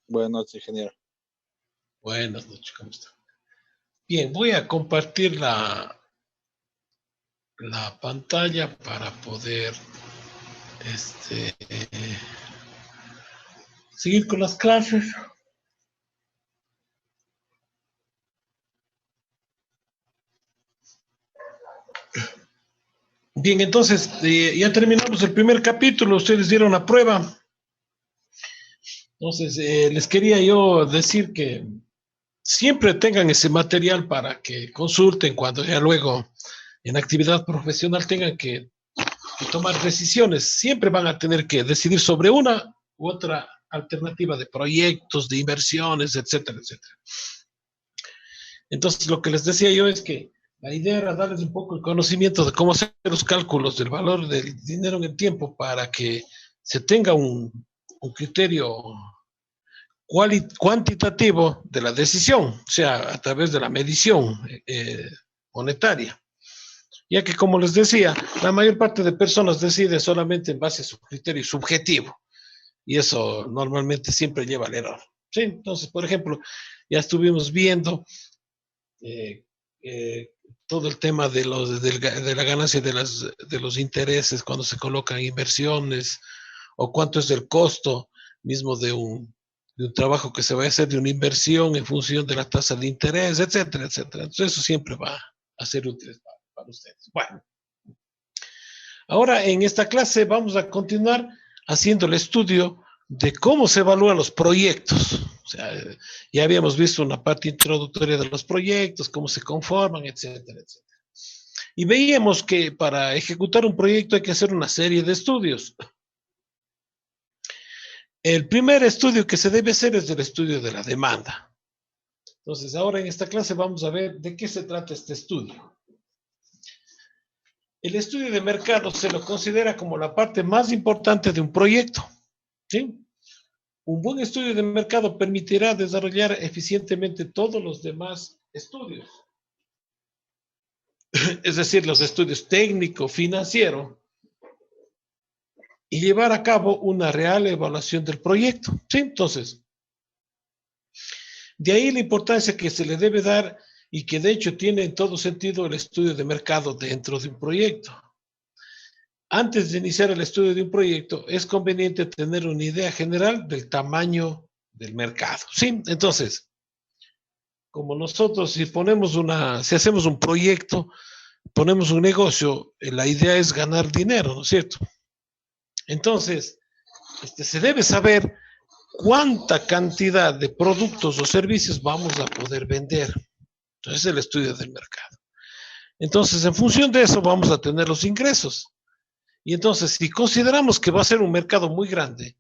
Buenas noches, ingeniero. Buenas noches, ¿cómo está? Bien, voy a compartir la pantalla para poder seguir con las clases. Bien, entonces ya terminamos el primer capítulo, ustedes dieron la prueba. Entonces, les quería yo decir que siempre tengan ese material para que consulten cuando ya luego en actividad profesional tengan que tomar decisiones. Siempre van a tener que decidir sobre una u otra alternativa de proyectos, de inversiones, etcétera, etcétera. Entonces, lo que les decía yo es que la idea era darles un poco el conocimiento de cómo hacer los cálculos del valor del dinero en el tiempo para que se tenga un criterio cuantitativo de la decisión, o sea, a través de la medición monetaria. Ya que, como les decía, la mayor parte de personas decide solamente en base a su criterio subjetivo, y eso normalmente siempre lleva al error. ¿Sí? Entonces, por ejemplo, ya estuvimos viendo todo el tema de la ganancia de los intereses cuando se colocan inversiones, o cuánto es el costo mismo de un trabajo que se va a hacer, de una inversión en función de la tasa de interés, etcétera, etcétera. Entonces eso siempre va a ser útil para ustedes. Bueno, ahora en esta clase vamos a continuar haciendo el estudio de cómo se evalúan los proyectos. O sea, ya habíamos visto una parte introductoria de los proyectos, cómo se conforman, etcétera, etcétera. Y veíamos que para ejecutar un proyecto hay que hacer una serie de estudios. El primer estudio que se debe hacer es el estudio de la demanda. Entonces, ahora en esta clase vamos a ver de qué se trata este estudio. El estudio de mercado se lo considera como la parte más importante de un proyecto. ¿Sí? Un buen estudio de mercado permitirá desarrollar eficientemente todos los demás estudios. Es decir, los estudios técnico, financiero, y llevar a cabo una real evaluación del proyecto. ¿Sí? Entonces, de ahí la importancia que se le debe dar y que de hecho tiene en todo sentido el estudio de mercado dentro de un proyecto. Antes de iniciar el estudio de un proyecto, es conveniente tener una idea general del tamaño del mercado. ¿Sí? Entonces, como nosotros si hacemos un proyecto, ponemos un negocio, la idea es ganar dinero, ¿no es cierto? Entonces, se debe saber cuánta cantidad de productos o servicios vamos a poder vender. Entonces, el estudio del mercado. Entonces, en función de eso, vamos a tener los ingresos. Y entonces, si consideramos que va a ser un mercado muy grande,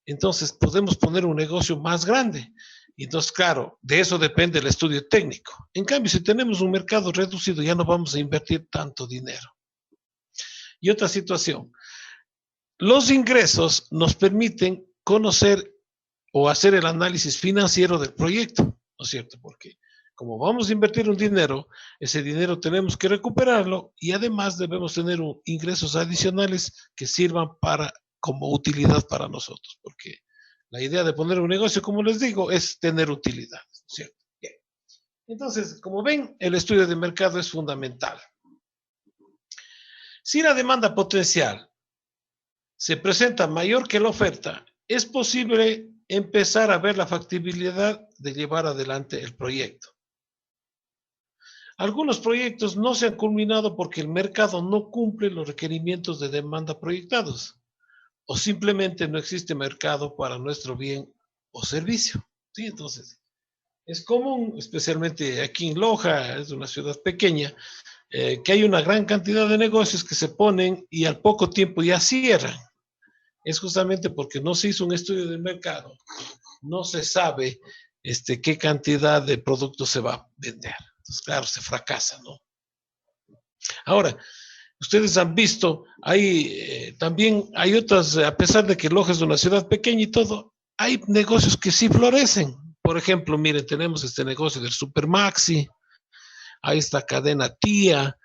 entonces podemos poner un negocio más grande. Y entonces, claro, de eso depende el estudio técnico. En cambio, si tenemos un mercado reducido, ya no vamos a invertir tanto dinero. Y otra situación, los ingresos nos permiten conocer o hacer el análisis financiero del proyecto, ¿no es cierto? Porque como vamos a invertir un dinero, ese dinero tenemos que recuperarlo y además debemos tener ingresos adicionales que sirvan como utilidad para nosotros, porque la idea de poner un negocio, como les digo, es tener utilidad, ¿cierto? Bien. Entonces, como ven, el estudio de mercado es fundamental. Si la demanda potencial se presenta mayor que la oferta, es posible empezar a ver la factibilidad de llevar adelante el proyecto. Algunos proyectos no se han culminado porque el mercado no cumple los requerimientos de demanda proyectados o simplemente no existe mercado para nuestro bien o servicio. ¿Sí? Entonces, es común, especialmente aquí en Loja, es una ciudad pequeña, que hay una gran cantidad de negocios que se ponen y al poco tiempo ya cierran. Es justamente porque no se hizo un estudio del mercado, no se sabe qué cantidad de productos se va a vender. Entonces, claro, se fracasa, ¿no? Ahora, ustedes han visto, también hay otras, a pesar de que Loja es una ciudad pequeña y todo, hay negocios que sí florecen. Por ejemplo, miren, tenemos este negocio del Supermaxi, hay esta cadena Tía,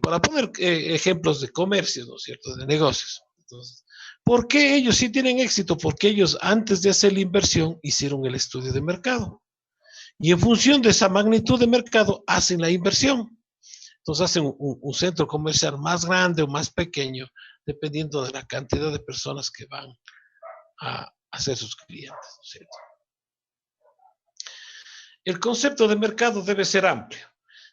para poner ejemplos de comercio, ¿no es cierto?, de negocios. Entonces, ¿por qué ellos sí tienen éxito? Porque ellos antes de hacer la inversión hicieron el estudio de mercado. Y en función de esa magnitud de mercado hacen la inversión. Entonces hacen un centro comercial más grande o más pequeño, dependiendo de la cantidad de personas que van a ser sus clientes, ¿cierto? El concepto de mercado debe ser amplio.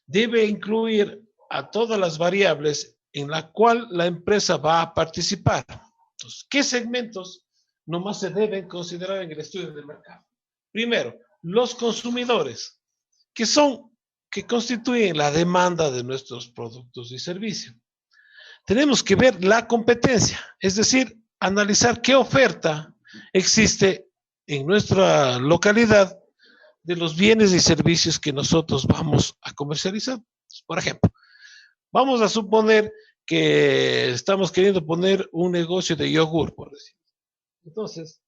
Debe incluir a todas las variables en la cual la empresa va a participar. Entonces, ¿qué segmentos nomás se deben considerar en el estudio del mercado? Primero, los consumidores, que constituyen la demanda de nuestros productos y servicios. Tenemos que ver la competencia, es decir, analizar qué oferta existe en nuestra localidad de los bienes y servicios que nosotros vamos a comercializar. Por ejemplo, vamos a suponer que estamos queriendo poner un negocio de yogur, por decir. Entonces,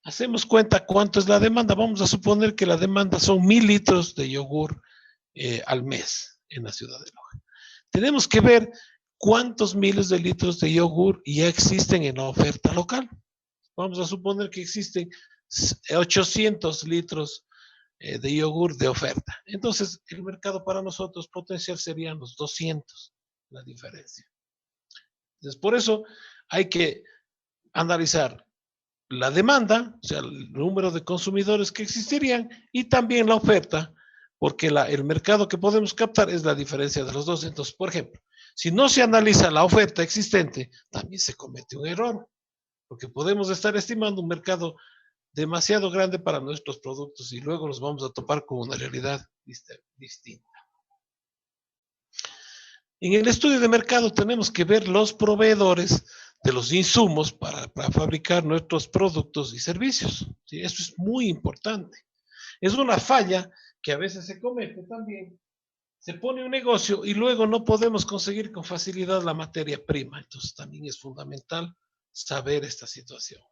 hacemos cuenta cuánto es la demanda. Vamos a suponer que la demanda son 1000 litros de yogur al mes en la ciudad de Loja. Tenemos que ver cuántos miles de litros de yogur ya existen en la oferta local. Vamos a suponer que existen 800 litros de yogur de oferta. Entonces, el mercado para nosotros potencial serían los 200, la diferencia. Entonces, por eso hay que analizar la demanda, o sea, el número de consumidores que existirían y también la oferta, porque el mercado que podemos captar es la diferencia de los dos. Entonces, por ejemplo, si no se analiza la oferta existente, también se comete un error, porque podemos estar estimando un mercado demasiado grande para nuestros productos y luego nos vamos a topar con una realidad distinta. En el estudio de mercado tenemos que ver los proveedores de los insumos para fabricar nuestros productos y servicios. ¿Sí? Eso es muy importante. Es una falla que a veces se comete también. Se pone un negocio y luego no podemos conseguir con facilidad la materia prima. Entonces también es fundamental saber esta situación.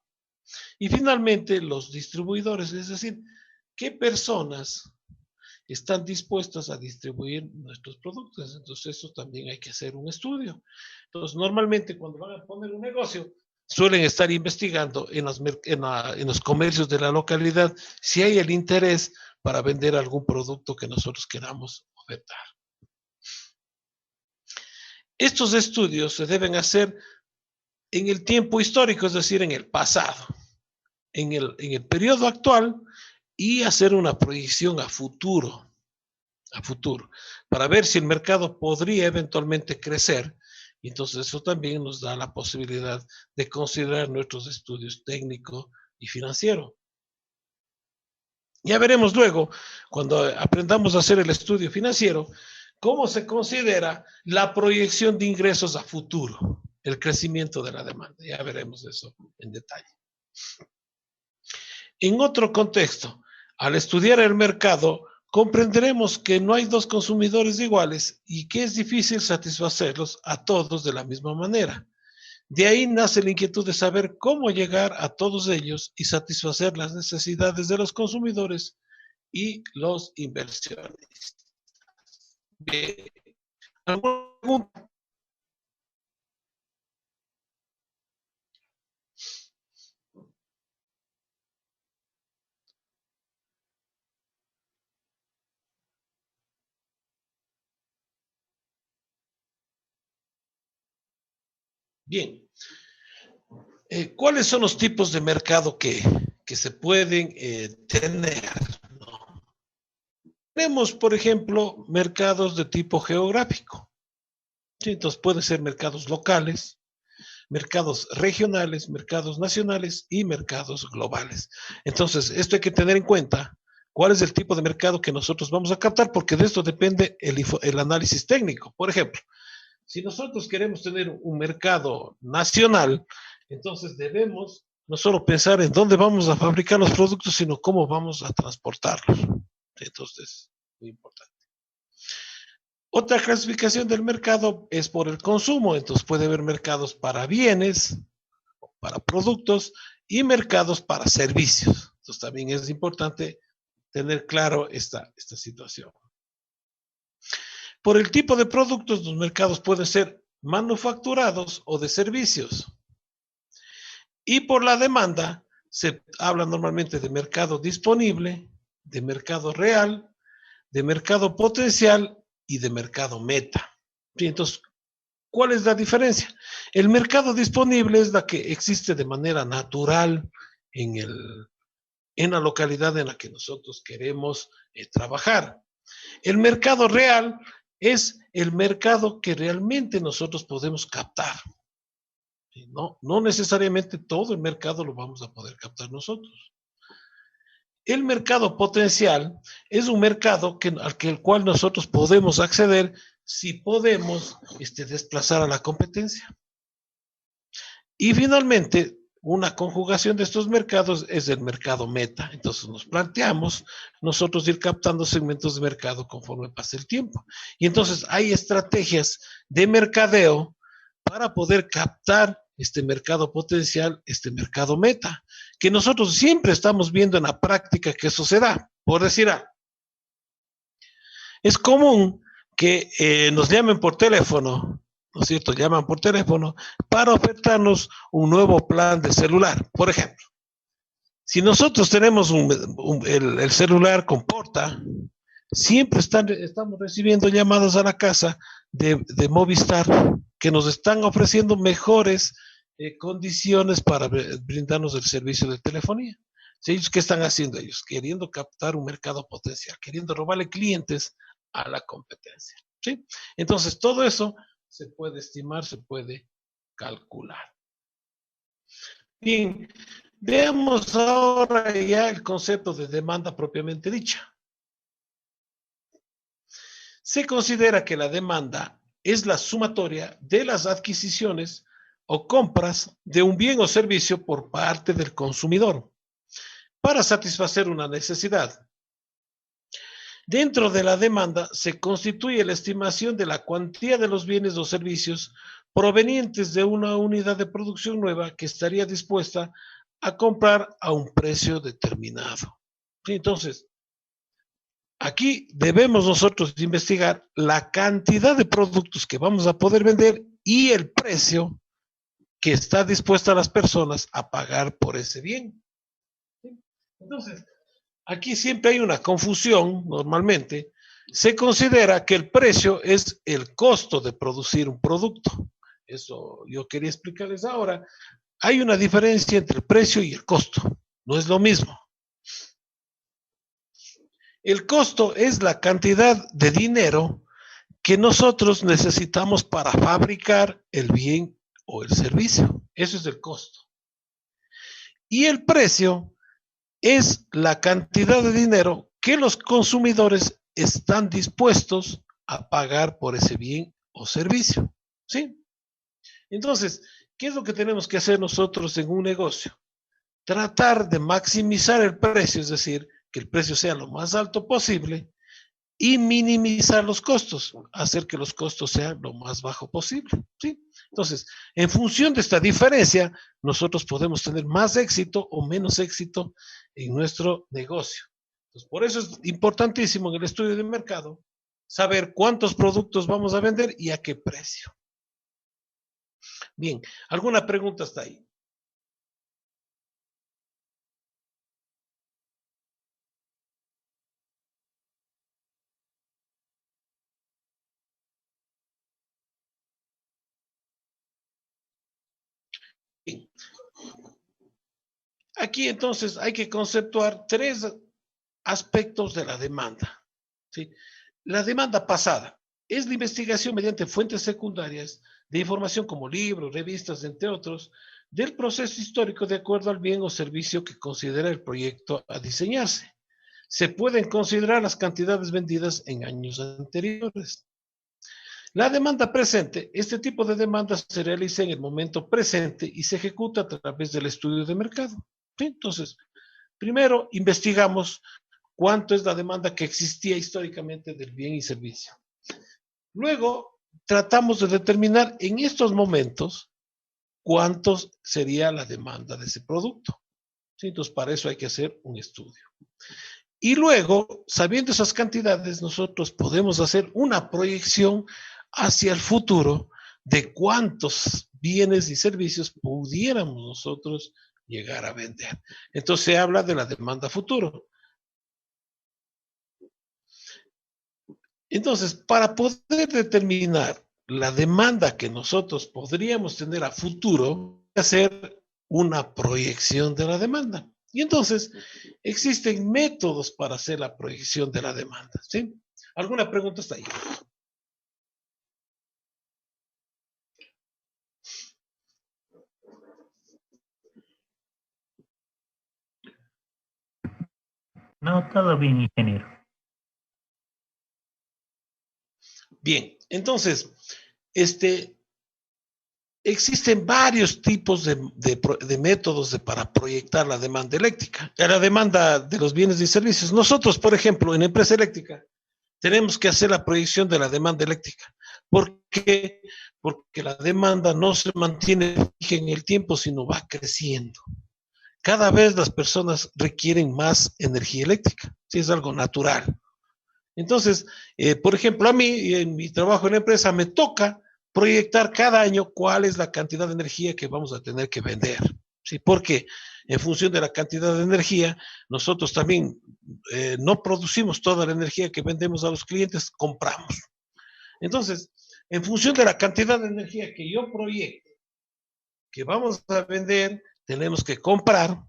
Y finalmente, los distribuidores, es decir, ¿qué personas están dispuestas a distribuir nuestros productos? Entonces, eso también hay que hacer un estudio. Entonces, normalmente cuando van a poner un negocio, suelen estar investigando en los comercios de la localidad si hay el interés para vender algún producto que nosotros queramos ofertar. Estos estudios se deben hacer en el tiempo histórico, es decir, en el pasado, en el periodo actual y hacer una proyección a futuro, para ver si el mercado podría eventualmente crecer. Y entonces eso también nos da la posibilidad de considerar nuestros estudios técnico y financiero. Ya veremos luego, cuando aprendamos a hacer el estudio financiero, cómo se considera la proyección de ingresos a futuro, el crecimiento de la demanda. Ya veremos eso en detalle. En otro contexto, al estudiar el mercado, comprenderemos que no hay dos consumidores iguales y que es difícil satisfacerlos a todos de la misma manera. De ahí nace la inquietud de saber cómo llegar a todos ellos y satisfacer las necesidades de los consumidores y los inversionistas. Bien. ¿Alguna pregunta? Bien. ¿Cuáles son los tipos de mercado que se pueden tener? ¿No? Tenemos, por ejemplo, mercados de tipo geográfico. ¿Sí? Entonces pueden ser mercados locales, mercados regionales, mercados nacionales y mercados globales. Entonces, esto hay que tener en cuenta. ¿Cuál es el tipo de mercado que nosotros vamos a captar? Porque de esto depende el análisis técnico. Por ejemplo, si nosotros queremos tener un mercado nacional, entonces debemos no solo pensar en dónde vamos a fabricar los productos, sino cómo vamos a transportarlos. Entonces, muy importante. Otra clasificación del mercado es por el consumo, entonces puede haber mercados para bienes, para productos y mercados para servicios. Entonces también es importante tener claro esta situación. Por el tipo de productos, los mercados pueden ser manufacturados o de servicios. Y por la demanda se habla normalmente de mercado disponible, de mercado real, de mercado potencial y de mercado meta. ¿Sí? Entonces, ¿cuál es la diferencia? El mercado disponible es la que existe de manera natural en la localidad en la que nosotros queremos trabajar. El mercado real es el mercado que realmente nosotros podemos captar. No necesariamente todo el mercado lo vamos a poder captar nosotros. El mercado potencial es un mercado al cual nosotros podemos acceder si podemos desplazar a la competencia. Y finalmente, una conjugación de estos mercados es el mercado meta. Entonces nos planteamos nosotros ir captando segmentos de mercado conforme pase el tiempo. Y entonces hay estrategias de mercadeo para poder captar este mercado potencial, este mercado meta, que nosotros siempre estamos viendo en la práctica que eso se da. Por decir algo, es común que nos llamen por teléfono, ¿no es cierto? Llaman por teléfono para ofertarnos un nuevo plan de celular. Por ejemplo, si nosotros tenemos el celular con porta, siempre estamos recibiendo llamadas a la casa de Movistar que nos están ofreciendo mejores condiciones para brindarnos el servicio de telefonía. ¿Sí? ¿Qué están haciendo ellos? Queriendo captar un mercado potencial, queriendo robarle clientes a la competencia. ¿Sí? Entonces, todo eso se puede estimar, se puede calcular. Bien, veamos ahora ya el concepto de demanda propiamente dicha. Se considera que la demanda es la sumatoria de las adquisiciones o compras de un bien o servicio por parte del consumidor para satisfacer una necesidad. Dentro de la demanda se constituye la estimación de la cuantía de los bienes o servicios provenientes de una unidad de producción nueva que estaría dispuesta a comprar a un precio determinado. Entonces, aquí debemos nosotros investigar la cantidad de productos que vamos a poder vender y el precio que está dispuesta a las personas a pagar por ese bien. Entonces, aquí siempre hay una confusión, normalmente. Se considera que el precio es el costo de producir un producto. Eso yo quería explicarles ahora. Hay una diferencia entre el precio y el costo. No es lo mismo. El costo es la cantidad de dinero que nosotros necesitamos para fabricar el bien o el servicio. Eso es el costo. Y el precio es la cantidad de dinero que los consumidores están dispuestos a pagar por ese bien o servicio. ¿Sí? Entonces, ¿qué es lo que tenemos que hacer nosotros en un negocio? Tratar de maximizar el precio, es decir, que el precio sea lo más alto posible y minimizar los costos, hacer que los costos sean lo más bajo posible. ¿Sí? Entonces, en función de esta diferencia, nosotros podemos tener más éxito o menos éxito en nuestro negocio. Entonces, por eso es importantísimo en el estudio de mercado saber cuántos productos vamos a vender y a qué precio. Bien, ¿alguna pregunta hasta ahí? Bien. Aquí entonces hay que conceptuar tres aspectos de la demanda. ¿Sí? La demanda pasada es la investigación mediante fuentes secundarias de información como libros, revistas, entre otros, del proceso histórico de acuerdo al bien o servicio que considera el proyecto a diseñarse. Se pueden considerar las cantidades vendidas en años anteriores. La demanda presente, este tipo de demanda se realiza en el momento presente y se ejecuta a través del estudio de mercado. ¿Sí? Entonces, primero investigamos cuánto es la demanda que existía históricamente del bien y servicio. Luego, tratamos de determinar en estos momentos cuánto sería la demanda de ese producto. ¿Sí? Entonces, para eso hay que hacer un estudio. Y luego, sabiendo esas cantidades, nosotros podemos hacer una proyección hacia el futuro de cuántos bienes y servicios pudiéramos nosotros llegar a vender. Entonces se habla de la demanda futuro. Entonces, para poder determinar la demanda que nosotros podríamos tener a futuro, hacer una proyección de la demanda. Y entonces, existen métodos para hacer la proyección de la demanda. ¿Sí? ¿Alguna pregunta hasta ahí? No, todo bien, ingeniero. Bien, entonces, existen varios tipos de métodos para proyectar la demanda eléctrica, la demanda de los bienes y servicios. Nosotros, por ejemplo, en empresa eléctrica, tenemos que hacer la proyección de la demanda eléctrica. ¿Por qué? Porque la demanda no se mantiene fija en el tiempo, sino va creciendo. Cada vez las personas requieren más energía eléctrica, sí, es algo natural. Entonces, por ejemplo, a mí, en mi trabajo en la empresa, me toca proyectar cada año cuál es la cantidad de energía que vamos a tener que vender. ¿Sí? Porque en función de la cantidad de energía, nosotros también no producimos toda la energía que vendemos a los clientes, compramos. Entonces, en función de la cantidad de energía que yo proyecto, que vamos a vender, tenemos que comprar.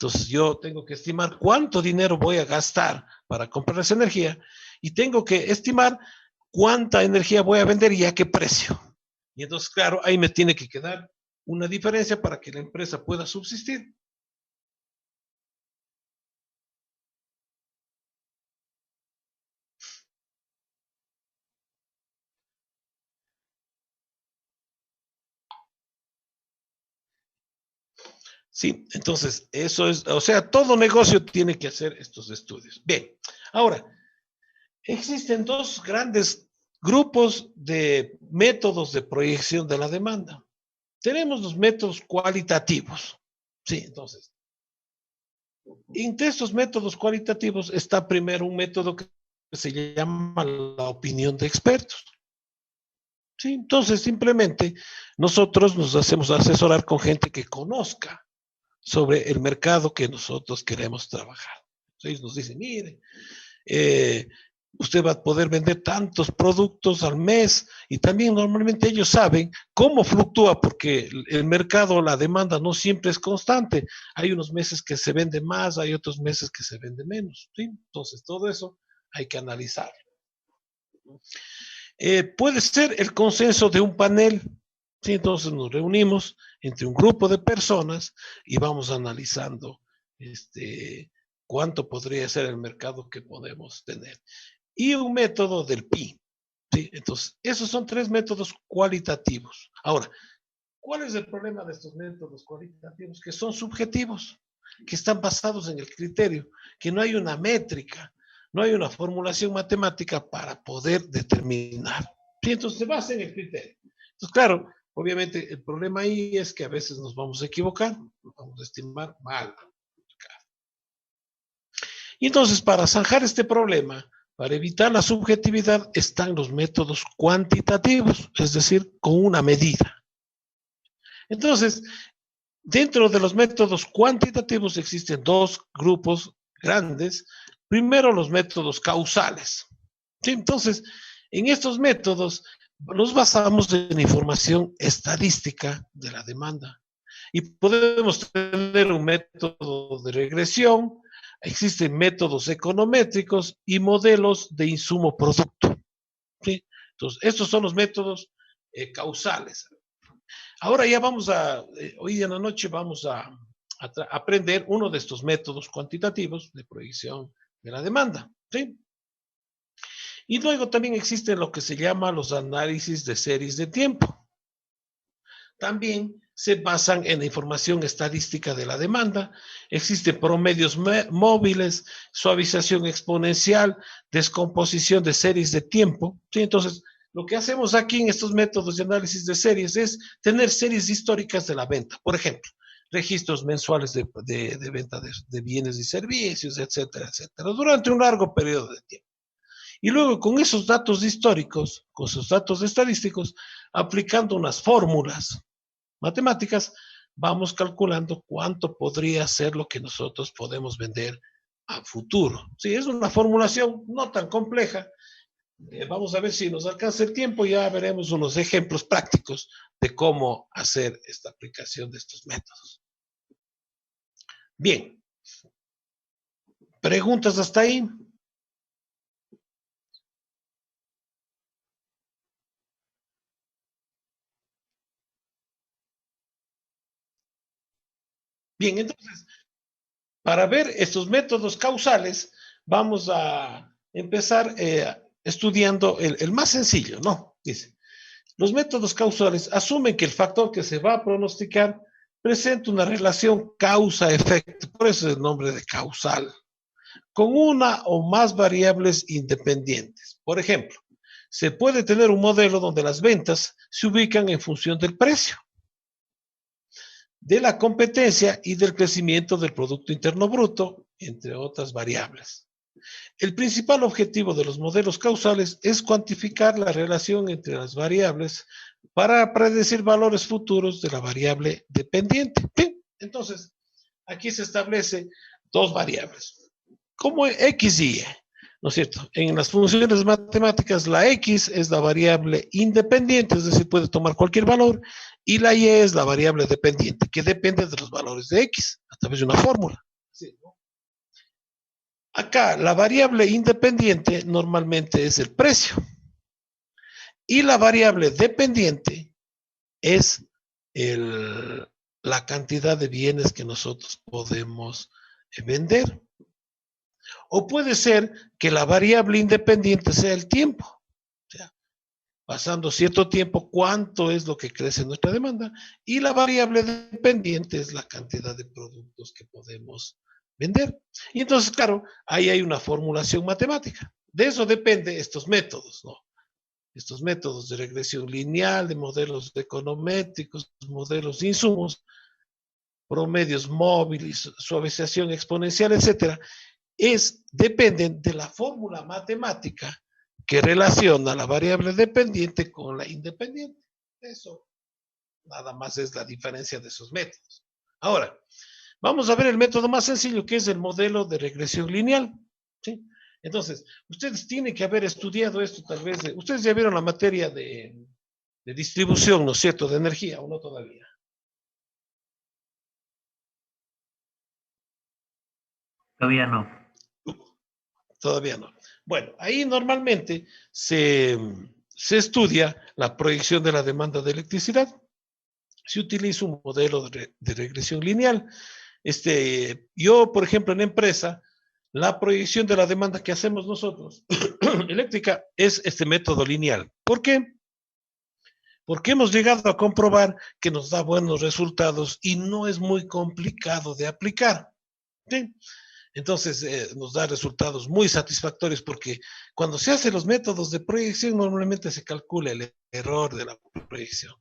Entonces yo tengo que estimar cuánto dinero voy a gastar para comprar esa energía y tengo que estimar cuánta energía voy a vender y a qué precio. Y entonces, claro, ahí me tiene que quedar una diferencia para que la empresa pueda subsistir. Sí, entonces eso es, o sea, todo negocio tiene que hacer estos estudios. Bien, ahora, existen dos grandes grupos de métodos de proyección de la demanda. Tenemos los métodos cualitativos. Sí, entonces, entre estos métodos cualitativos está primero un método que se llama la opinión de expertos. Sí, entonces simplemente nosotros nos hacemos asesorar con gente que conozca sobre el mercado que nosotros queremos trabajar. Ellos nos dicen, mire, usted va a poder vender tantos productos al mes y también normalmente ellos saben cómo fluctúa porque el mercado, la demanda no siempre es constante. Hay unos meses que se vende más, hay otros meses que se vende menos. ¿Sí? Entonces todo eso hay que analizar. Puede ser el consenso de un panel. ¿Sí? Entonces nos reunimos entre un grupo de personas y vamos analizando cuánto podría ser el mercado que podemos tener. Y un método del PI. ¿Sí? Entonces, esos son tres métodos cualitativos. Ahora, ¿cuál es el problema de estos métodos cualitativos? Que son subjetivos, que están basados en el criterio, que no hay una métrica, no hay una formulación matemática para poder determinar. ¿Sí? Entonces, se basa en el criterio. Entonces, claro, obviamente el problema ahí es que a veces nos vamos a equivocar, nos vamos a estimar mal. Y entonces, para zanjar este problema, para evitar la subjetividad, están los métodos cuantitativos, es decir, con una medida. Entonces, dentro de los métodos cuantitativos existen dos grupos grandes. Primero, los métodos causales. ¿Sí? Entonces, en estos métodos nos basamos en información estadística de la demanda. Y podemos tener un método de regresión, existen métodos econométricos y modelos de insumo-producto. ¿Sí? Entonces, estos son los métodos causales. Ahora ya vamos hoy en la noche vamos a aprender uno de estos métodos cuantitativos de proyección de la demanda. ¿Sí? Y luego también existe lo que se llama los análisis de series de tiempo. También se basan en la información estadística de la demanda. Existen promedios móviles, suavización exponencial, descomposición de series de tiempo. ¿Sí? Entonces, lo que hacemos aquí en estos métodos de análisis de series es tener series históricas de la venta. Por ejemplo, registros mensuales de venta de bienes y servicios, etcétera, etcétera, durante un largo periodo de tiempo. Y luego con esos datos históricos, con esos datos estadísticos, aplicando unas fórmulas matemáticas, vamos calculando cuánto podría ser lo que nosotros podemos vender a futuro. Sí, es una formulación no tan compleja. Vamos a ver si nos alcanza el tiempo, ya veremos unos ejemplos prácticos de cómo hacer esta aplicación de estos métodos. Bien, ¿preguntas hasta ahí? Bien, entonces, para ver estos métodos causales, vamos a empezar estudiando el más sencillo, ¿no? Dice, los métodos causales asumen que el factor que se va a pronosticar presenta una relación causa-efecto, por eso es el nombre de causal, con una o más variables independientes. Por ejemplo, se puede tener un modelo donde las ventas se ubican en función del precio, de la competencia y del crecimiento del Producto Interno Bruto, entre otras variables. El principal objetivo de los modelos causales es cuantificar la relación entre las variables para predecir valores futuros de la variable dependiente. Bien, entonces, aquí se establece dos variables, como X y Y, ¿no es cierto? En las funciones matemáticas, la X es la variable independiente, es decir, puede tomar cualquier valor, y la Y es la variable dependiente, que depende de los valores de X, a través de una fórmula. ¿Sí? Acá, la variable independiente normalmente es el precio, y la variable dependiente es la cantidad de bienes que nosotros podemos vender. O puede ser que la variable independiente sea el tiempo. O sea, pasando cierto tiempo, cuánto es lo que crece nuestra demanda. Y la variable dependiente es la cantidad de productos que podemos vender. Y entonces, claro, ahí hay una formulación matemática. De eso dependen estos métodos, ¿no? Estos métodos de regresión lineal, de modelos econométricos, modelos de insumos, promedios móviles, suavización exponencial, etcétera, dependen de la fórmula matemática que relaciona la variable dependiente con la independiente. Eso nada más es la diferencia de esos métodos. Ahora, vamos a ver el método más sencillo, que es el modelo de regresión lineal. ¿Sí? Entonces, ustedes tienen que haber estudiado esto tal vez. Ustedes ya vieron la materia de distribución, ¿no es cierto?, de energía, ¿o no todavía? Todavía no. Todavía no. Bueno, ahí normalmente se estudia la proyección de la demanda de electricidad. Se utiliza un modelo de regresión lineal. Yo, por ejemplo, en empresa, la proyección de la demanda que hacemos nosotros eléctrica es este método lineal. ¿Por qué? Porque hemos llegado a comprobar que nos da buenos resultados y no es muy complicado de aplicar. ¿Sí? Entonces nos da resultados muy satisfactorios porque cuando se hacen los métodos de proyección normalmente se calcula el error de la proyección.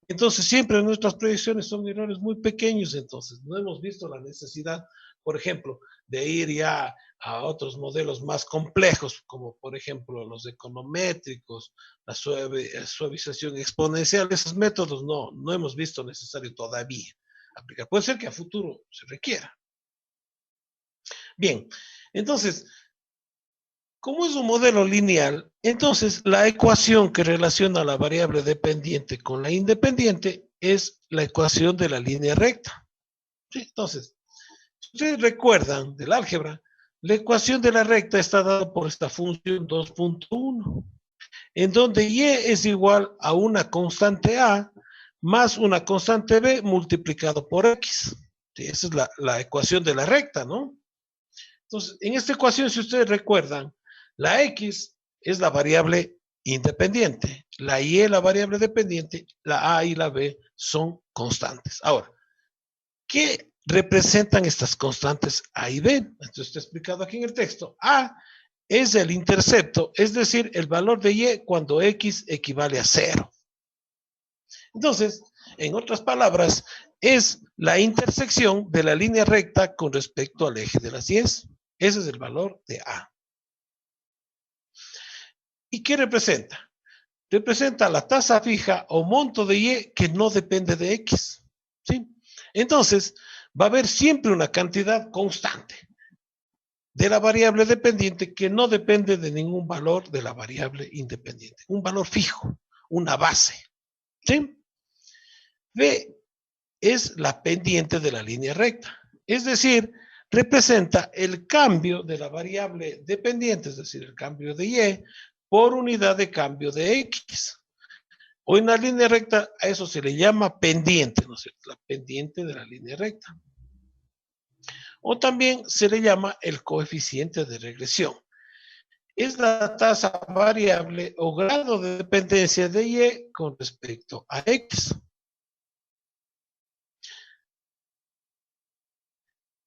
Entonces siempre nuestras proyecciones son errores muy pequeños, entonces no hemos visto la necesidad, por ejemplo, de ir ya a otros modelos más complejos, como por ejemplo los econométricos, la suavización exponencial. Esos métodos no hemos visto necesario todavía aplicar. Puede ser que a futuro se requiera. Bien, entonces, como es un modelo lineal, entonces la ecuación que relaciona la variable dependiente con la independiente es la ecuación de la línea recta. ¿Sí? Entonces, si ustedes recuerdan del álgebra, la ecuación de la recta está dada por esta función 2.1, en donde y es igual a una constante a más una constante b multiplicado por x. Sí, esa es la ecuación de la recta, ¿no? Entonces, en esta ecuación, si ustedes recuerdan, la X es la variable independiente, la Y es la variable dependiente, la A y la B son constantes. Ahora, ¿qué representan estas constantes A y B? Esto está explicado aquí en el texto. A es el intercepto, es decir, el valor de Y cuando X equivale a 0. Entonces, en otras palabras, es la intersección de la línea recta con respecto al eje de las Y. Ese es el valor de A. ¿Y qué representa? representa la tasa fija o monto de Y que no depende de X. ¿Sí? Entonces, va a haber siempre una cantidad constante de la variable dependiente que no depende de ningún valor de la variable independiente. Un valor fijo, una base. ¿Sí? B es la pendiente de la línea recta. Es decir, representa el cambio de la variable dependiente, es decir, el cambio de Y, por unidad de cambio de X. O en la línea recta, a eso se le llama pendiente, ¿no es cierto? La pendiente de la línea recta. O también se le llama el coeficiente de regresión. Es la tasa variable o grado de dependencia de Y con respecto a X.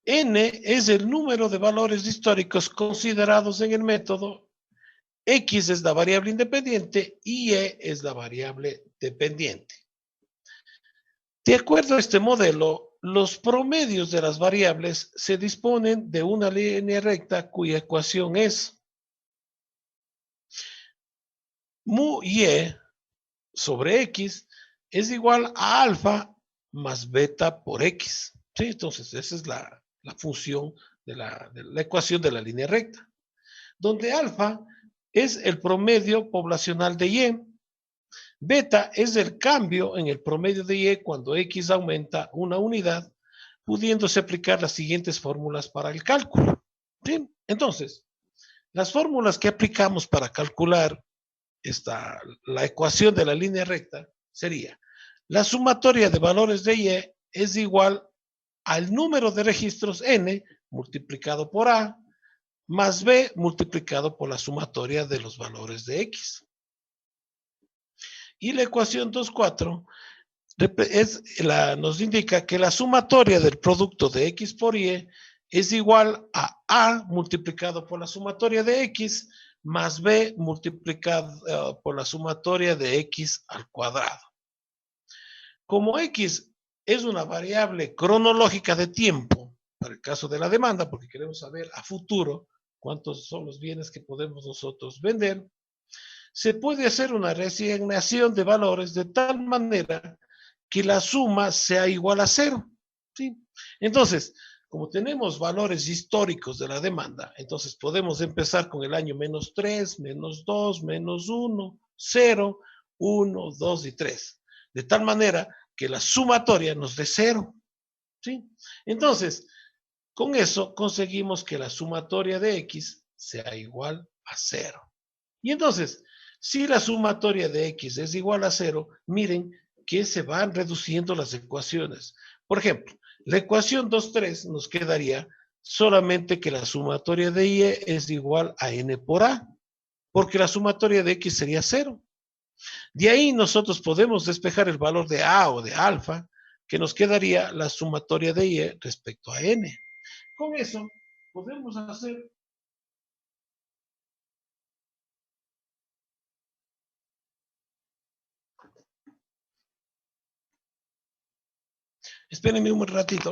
N es el número de valores históricos considerados en el método. X es la variable independiente y Y es la variable dependiente. De acuerdo a este modelo, los promedios de las variables se disponen de una línea recta cuya ecuación es mu Y sobre X es igual a alfa más beta por X. ¿Sí? Entonces, esa es la función de la ecuación de la línea recta, donde alfa es el promedio poblacional de Y, beta es el cambio en el promedio de Y cuando X aumenta una unidad, pudiéndose aplicar las siguientes fórmulas para el cálculo. ¿Sí? Entonces, las fórmulas que aplicamos para calcular la ecuación de la línea recta sería: la sumatoria de valores de Y es igual al número de registros N multiplicado por A más B multiplicado por la sumatoria de los valores de X. Y la ecuación 2,4 nos indica que la sumatoria del producto de X por Y es igual a A multiplicado por la sumatoria de X más B multiplicado por la sumatoria de X al cuadrado. Como X es una variable cronológica de tiempo, para el caso de la demanda, porque queremos saber a futuro cuántos son los bienes que podemos nosotros vender, se puede hacer una reasignación de valores de tal manera que la suma sea igual a 0. ¿Sí? Entonces, como tenemos valores históricos de la demanda, entonces podemos empezar con el año -3, -2, -1, 0, 1, 2 y 3. De tal manera que la sumatoria nos dé 0. ¿Sí? Entonces, con eso conseguimos que la sumatoria de X sea igual a 0. Y entonces, si la sumatoria de X es igual a 0, miren que se van reduciendo las ecuaciones. Por ejemplo, la ecuación 2,3 nos quedaría solamente que la sumatoria de Y es igual a N por A, porque la sumatoria de X sería 0. De ahí nosotros podemos despejar el valor de A o de alfa, que nos quedaría la sumatoria de Y respecto a N. Con eso podemos hacer... Espérenme un ratito.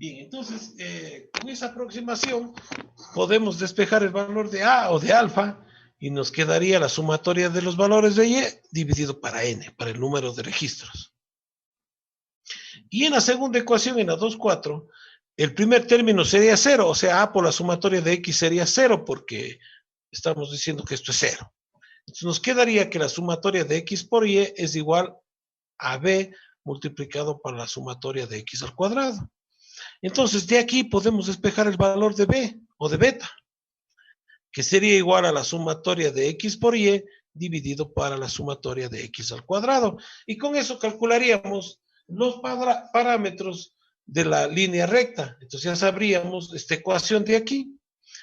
Bien, entonces, con esa aproximación podemos despejar el valor de A o de alfa y nos quedaría la sumatoria de los valores de Y dividido para N, para el número de registros. Y en la segunda ecuación, en la 2,4, el primer término sería 0, o sea, A por la sumatoria de X sería 0, porque estamos diciendo que esto es 0. Entonces nos quedaría que la sumatoria de x por y es igual a b multiplicado por la sumatoria de x al cuadrado. Entonces de aquí podemos despejar el valor de b o de beta, que sería igual a la sumatoria de x por y dividido para la sumatoria de x al cuadrado. Y con eso calcularíamos los parámetros de la línea recta. Entonces ya sabríamos esta ecuación de aquí.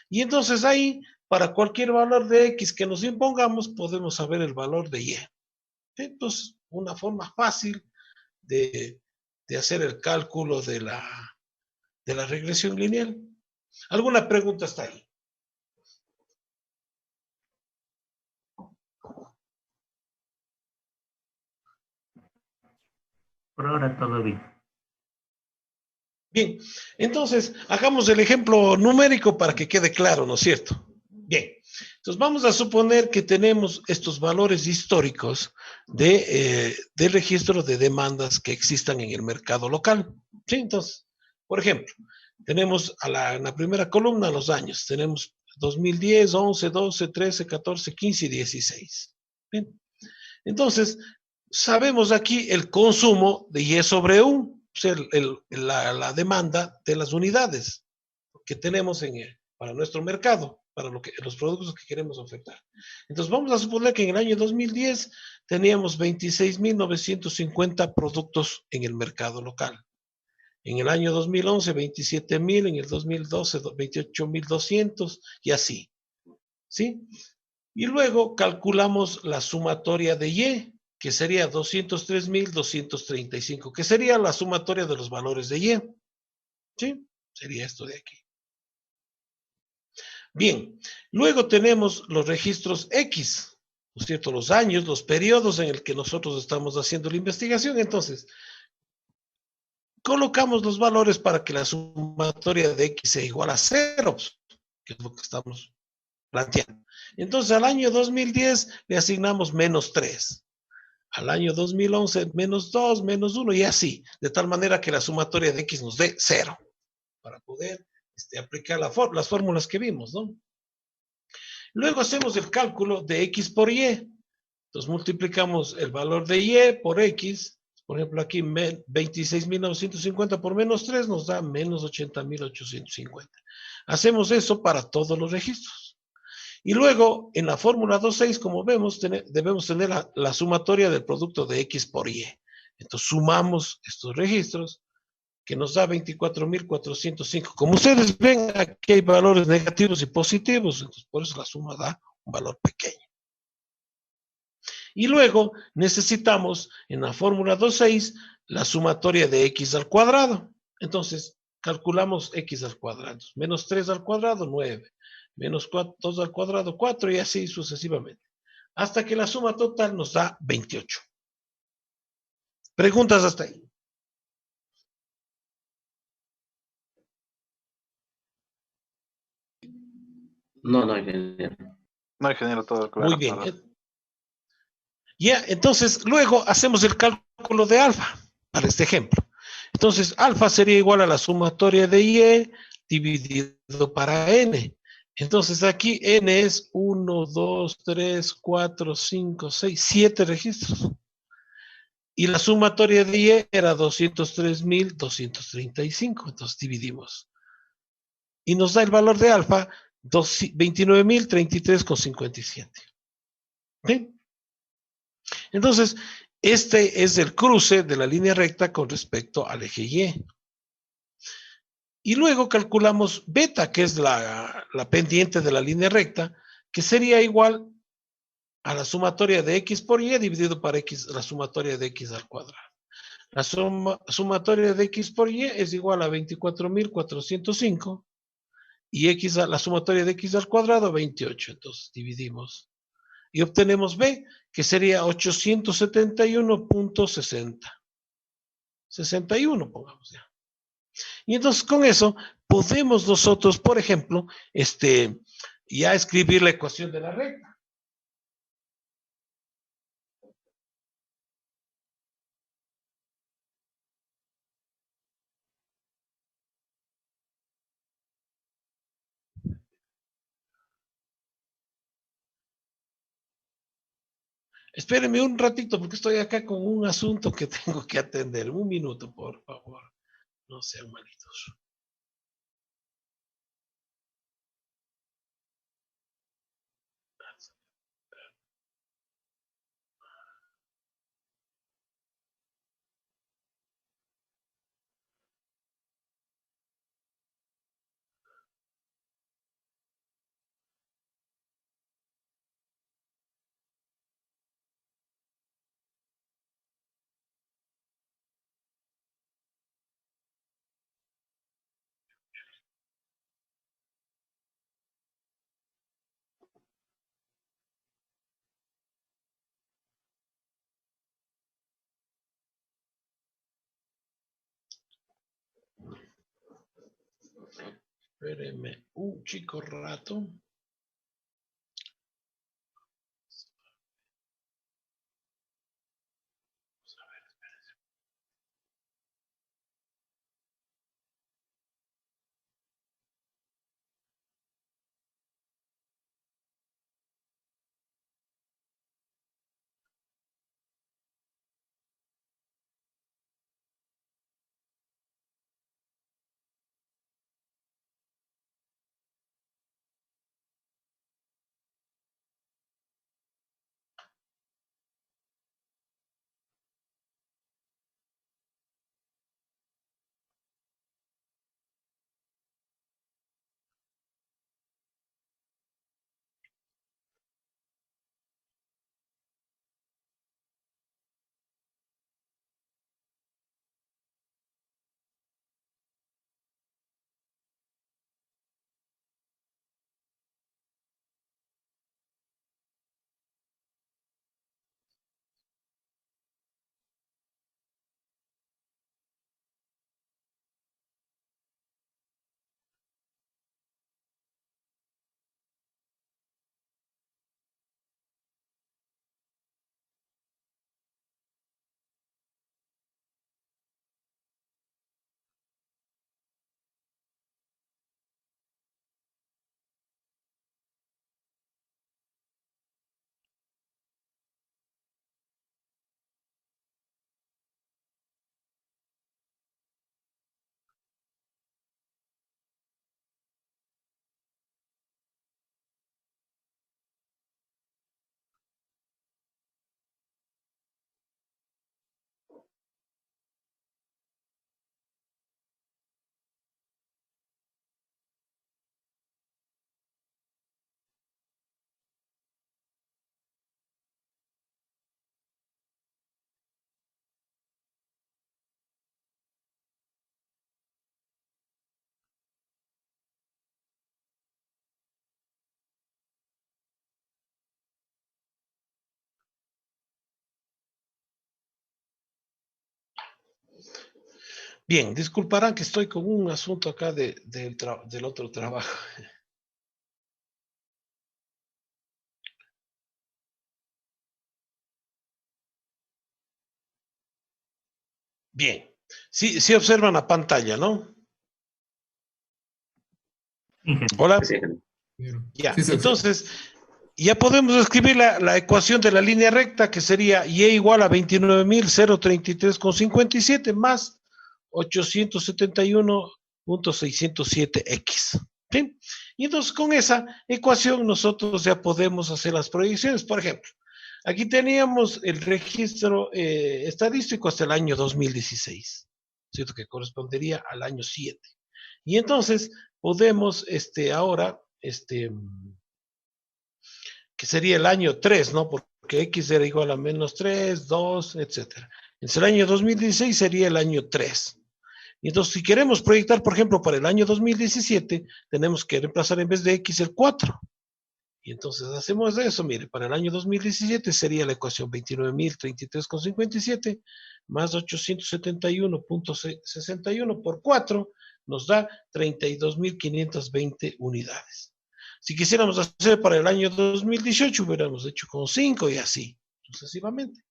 Y entonces ahí, para cualquier valor de x que nos impongamos, podemos saber el valor de y. Entonces, una forma fácil de hacer el cálculo de la regresión lineal. ¿Alguna pregunta hasta ahí? Por ahora todo bien. Bien, entonces hagamos el ejemplo numérico para que quede claro, ¿no es cierto? Bien, entonces vamos a suponer que tenemos estos valores históricos de registro de demandas que existan en el mercado local. ¿Sí? Entonces, por ejemplo, tenemos en la primera columna los años, tenemos 2010, 11, 12, 13, 14, 15 y 16. Bien, entonces sabemos aquí el consumo de Y sobre U, o sea, la demanda de las unidades que tenemos para nuestro mercado, para los productos que queremos ofertar. Entonces vamos a suponer que en el año 2010 teníamos 26.950 productos en el mercado local. En el año 2011, 27.000, en el 2012, 28.200 y así. ¿Sí? Y luego calculamos la sumatoria de Y, que sería 203.235, que sería la sumatoria de los valores de Y. ¿Sí? Sería esto de aquí. Bien, luego tenemos los registros X, ¿no es cierto? Los años, los periodos en el que nosotros estamos haciendo la investigación. Entonces, colocamos los valores para que la sumatoria de X sea igual a 0, que es lo que estamos planteando. Entonces, al año 2010 le asignamos menos 3. Al año 2011, menos 2, menos 1 y así, de tal manera que la sumatoria de X nos dé 0, para poder aplicar las fórmulas que vimos, ¿no? Luego hacemos el cálculo de X por Y. Entonces multiplicamos el valor de Y por X. Por ejemplo, aquí 26.950 por menos 3 nos da menos 80.850. Hacemos eso para todos los registros. Y luego, en la fórmula 2.6, como vemos, debemos tener la sumatoria del producto de X por Y. Entonces sumamos estos registros, que nos da 24.405. Como ustedes ven, aquí hay valores negativos y positivos, entonces por eso la suma da un valor pequeño. Y luego necesitamos en la fórmula 2.6 la sumatoria de x al cuadrado. Entonces calculamos x al cuadrado. Menos 3 al cuadrado, 9. Menos 2 al cuadrado, 4 y así sucesivamente. Hasta que la suma total nos da 28. ¿Preguntas hasta ahí? No, ingeniero. No, ingeniero, todo claro. Muy bien. Ya, entonces luego hacemos el cálculo de alfa para este ejemplo. Entonces, alfa sería igual a la sumatoria de y dividido para n. Entonces aquí n es 1, 2, 3, 4, 5, 6, 7 registros. Y la sumatoria de y era 203.235. Entonces dividimos. Y nos da el valor de alfa 29.033,57. ¿Sí? Entonces, este es el cruce de la línea recta con respecto al eje Y. Y luego calculamos beta, que es la pendiente de la línea recta, que sería igual a la sumatoria de x por y dividido por x, la sumatoria de x al cuadrado. La sumatoria de x por y es igual a 24.405 y la sumatoria de x al cuadrado 28. Entonces dividimos y obtenemos b, que sería 871.60. 61, pongamos ya. Y entonces con eso podemos nosotros, por ejemplo, ya escribir la ecuación de la recta. Espérenme un ratito porque estoy acá con un asunto que tengo que atender. Un minuto, por favor. No sean malitos. Espérenme un chico rato. Bien, disculparán que estoy con un asunto acá del otro trabajo. Bien, sí, sí observan la pantalla, ¿no? Ingeniero. Hola. Sí, ingeniero. Ya, Sí, se observa. entonces ya podemos escribir la ecuación de la línea recta que sería y igual a 29.033,57 más 871.607x. ¿Sí? Y entonces con esa ecuación nosotros ya podemos hacer las proyecciones. Por ejemplo, aquí teníamos el registro estadístico hasta el año 2016, ¿cierto? Que correspondería al año 7. Y entonces podemos ahora que sería el año 3, ¿no? Porque X era igual a menos 3, 2, etcétera. Entonces el año 2016 sería el año 3. Y entonces, si queremos proyectar, por ejemplo, para el año 2017, tenemos que reemplazar en vez de X el 4. Y entonces hacemos eso, mire, para el año 2017 sería la ecuación 29.033,57 más 871.61 por 4 nos da 32.520 unidades. Si quisiéramos hacer para el año 2018, hubiéramos hecho con 5 y así, sucesivamente.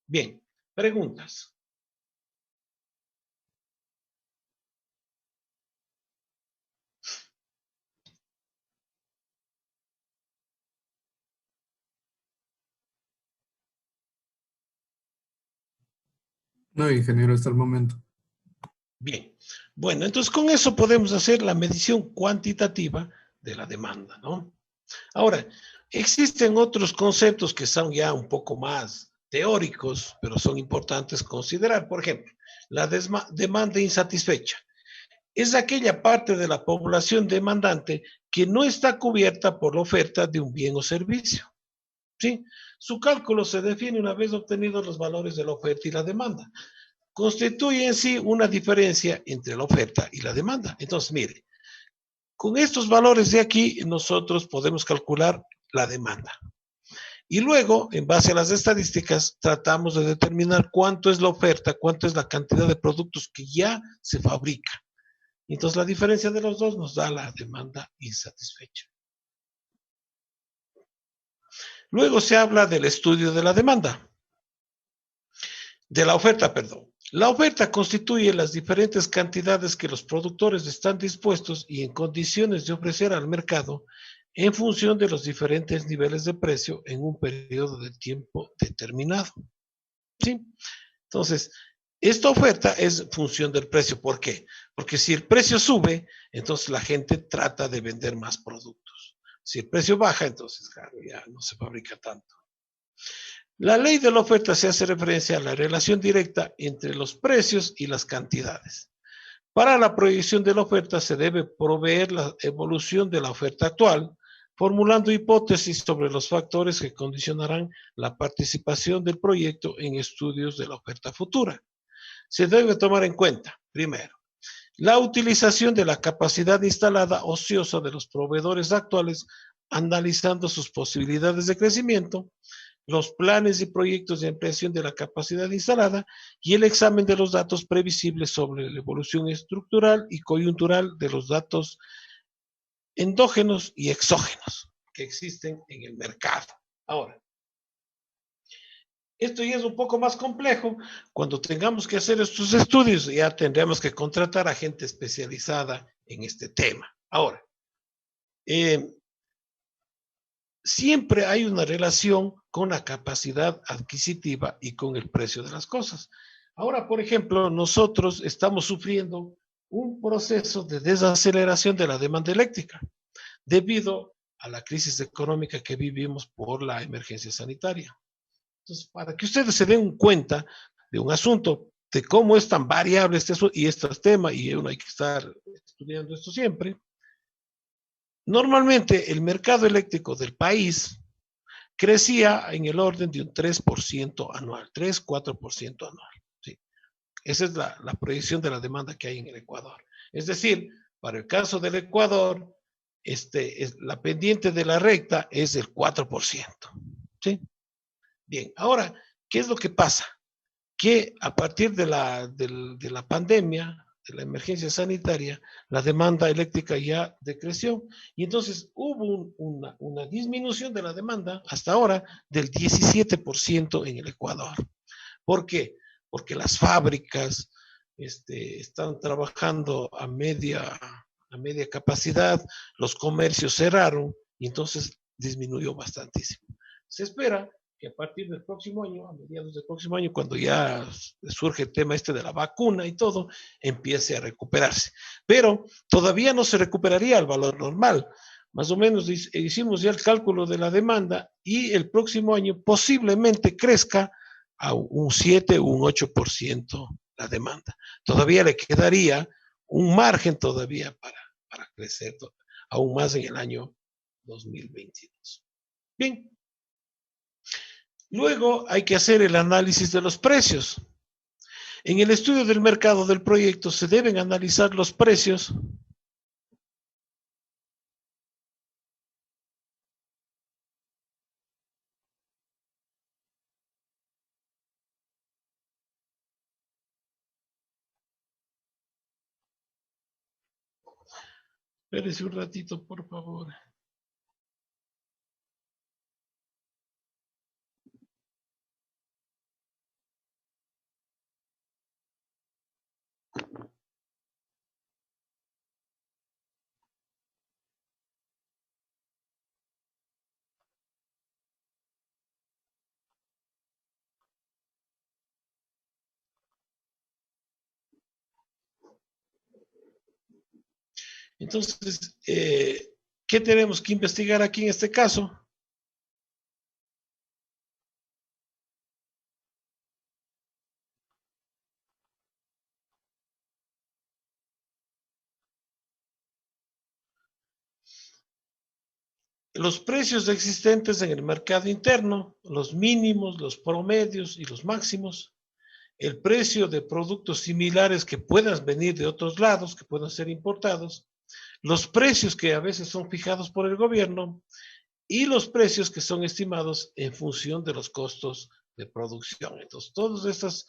Bien, preguntas. No, ingeniero, hasta el momento. Bien, bueno, entonces con eso podemos hacer la medición cuantitativa de la demanda, ¿no? Ahora, existen otros conceptos que son ya un poco más teóricos, pero son importantes considerar. Por ejemplo, la demanda insatisfecha. Es aquella parte de la población demandante que no está cubierta por la oferta de un bien o servicio. ¿Sí? Su cálculo se define una vez obtenidos los valores de la oferta y la demanda. Constituye en sí una diferencia entre la oferta y la demanda. Entonces, mire, con estos valores de aquí nosotros podemos calcular la demanda. Y luego, en base a las estadísticas, tratamos de determinar cuánto es la oferta, cuánto es la cantidad de productos que ya se fabrica. Entonces, la diferencia de los dos nos da la demanda insatisfecha. Luego se habla del estudio de la demanda, de la oferta, perdón. La oferta constituye las diferentes cantidades que los productores están dispuestos y en condiciones de ofrecer al mercado en función de los diferentes niveles de precio en un periodo de tiempo determinado. ¿Sí? Entonces, esta oferta es función del precio. ¿Por qué? Porque si el precio sube, entonces la gente trata de vender más productos. Si el precio baja, entonces, claro, ya no se fabrica tanto. La ley de la oferta se hace referencia a la relación directa entre los precios y las cantidades. Para la proyección de la oferta se debe proveer la evolución de la oferta actual, formulando hipótesis sobre los factores que condicionarán la participación del proyecto en estudios de la oferta futura. Se debe tomar en cuenta, primero, la utilización de la capacidad instalada ociosa de los proveedores actuales, analizando sus posibilidades de crecimiento, los planes y proyectos de ampliación de la capacidad instalada y el examen de los datos previsibles sobre la evolución estructural y coyuntural de los datos endógenos y exógenos que existen en el mercado. Ahora, esto ya es un poco más complejo. Cuando tengamos que hacer estos estudios, ya tendremos que contratar a gente especializada en este tema. Ahora, eh, siempre hay una relación con la capacidad adquisitiva y con el precio de las cosas. Ahora, por ejemplo, nosotros estamos sufriendo un proceso de desaceleración de la demanda eléctrica debido a la crisis económica que vivimos por la emergencia sanitaria. Entonces, para que ustedes se den cuenta de un asunto, de cómo es tan variable este tema, y uno hay que estar estudiando esto siempre, normalmente el mercado eléctrico del país crecía en el orden de un 3% anual, 3-4% anual. ¿Sí? Esa es la proyección de la demanda que hay en el Ecuador. Es decir, para el caso del Ecuador, la pendiente de la recta es del 4%. ¿Sí? Bien, ahora, ¿qué es lo que pasa? Que a partir de la pandemia, de la emergencia sanitaria, la demanda eléctrica ya decreció y entonces hubo una disminución de la demanda hasta ahora del 17% en el Ecuador. ¿Por qué? Porque las fábricas están trabajando a media capacidad, los comercios cerraron y entonces disminuyó bastantísimo. Se espera que a partir del próximo año, a mediados del próximo año, cuando ya surge el tema de la vacuna y todo, empiece a recuperarse. Pero todavía no se recuperaría al valor normal. Más o menos hicimos ya el cálculo de la demanda y el próximo año posiblemente crezca a un 7 o un 8% la demanda. Todavía le quedaría un margen todavía para crecer aún más en el año 2022. Bien. Luego hay que hacer el análisis de los precios. En el estudio del mercado del proyecto se deben analizar los precios Espérese un ratito, por favor. Entonces, ¿qué tenemos que investigar aquí en este caso? Los precios existentes en el mercado interno, los mínimos, los promedios y los máximos, el precio de productos similares que puedan venir de otros lados, que puedan ser importados, los precios que a veces son fijados por el gobierno y los precios que son estimados en función de los costos de producción. Entonces, todas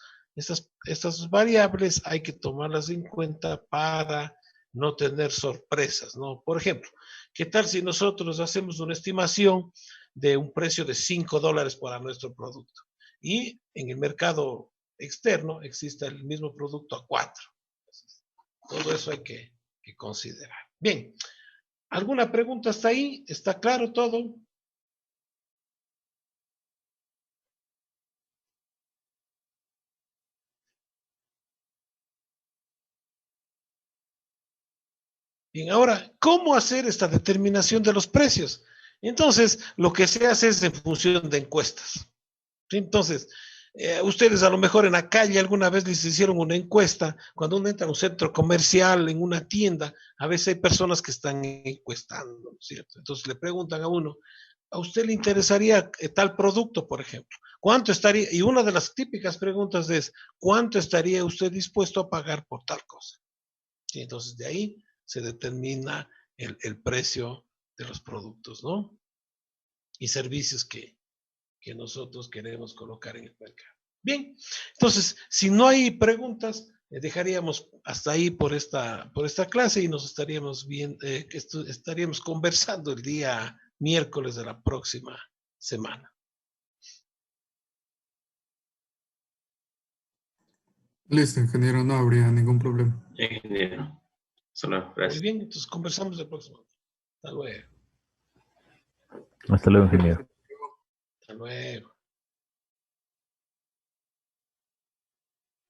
estas variables hay que tomarlas en cuenta para no tener sorpresas, ¿no? Por ejemplo, ¿qué tal si nosotros hacemos una estimación de un precio de $5 para nuestro producto y en el mercado externo existe el mismo producto a 4? Todo eso hay que considerar. Bien, ¿alguna pregunta hasta ahí? ¿Está claro todo? Bien, ahora, ¿cómo hacer esta determinación de los precios? Entonces, lo que se hace es en función de encuestas. ¿Sí? Entonces, ustedes a lo mejor en la calle alguna vez les hicieron una encuesta, cuando uno entra a un centro comercial, en una tienda, a veces hay personas que están encuestando, ¿cierto? Entonces le preguntan a uno, ¿a usted le interesaría tal producto, por ejemplo? ¿Cuánto estaría? Y una de las típicas preguntas es, ¿cuánto estaría usted dispuesto a pagar por tal cosa? ¿Sí? Entonces, de ahí se determina el precio de los productos, ¿no? Y servicios que nosotros queremos colocar en el mercado. Bien, entonces, si no hay preguntas, dejaríamos hasta ahí por esta clase y nos estaríamos estaríamos conversando el día miércoles de la próxima semana. Listo, ingeniero, no habría ningún problema. Ingeniero. Solo, Muy gracias. bien, entonces conversamos el próximo. Hasta luego. Hasta luego, ingeniero. Hasta luego.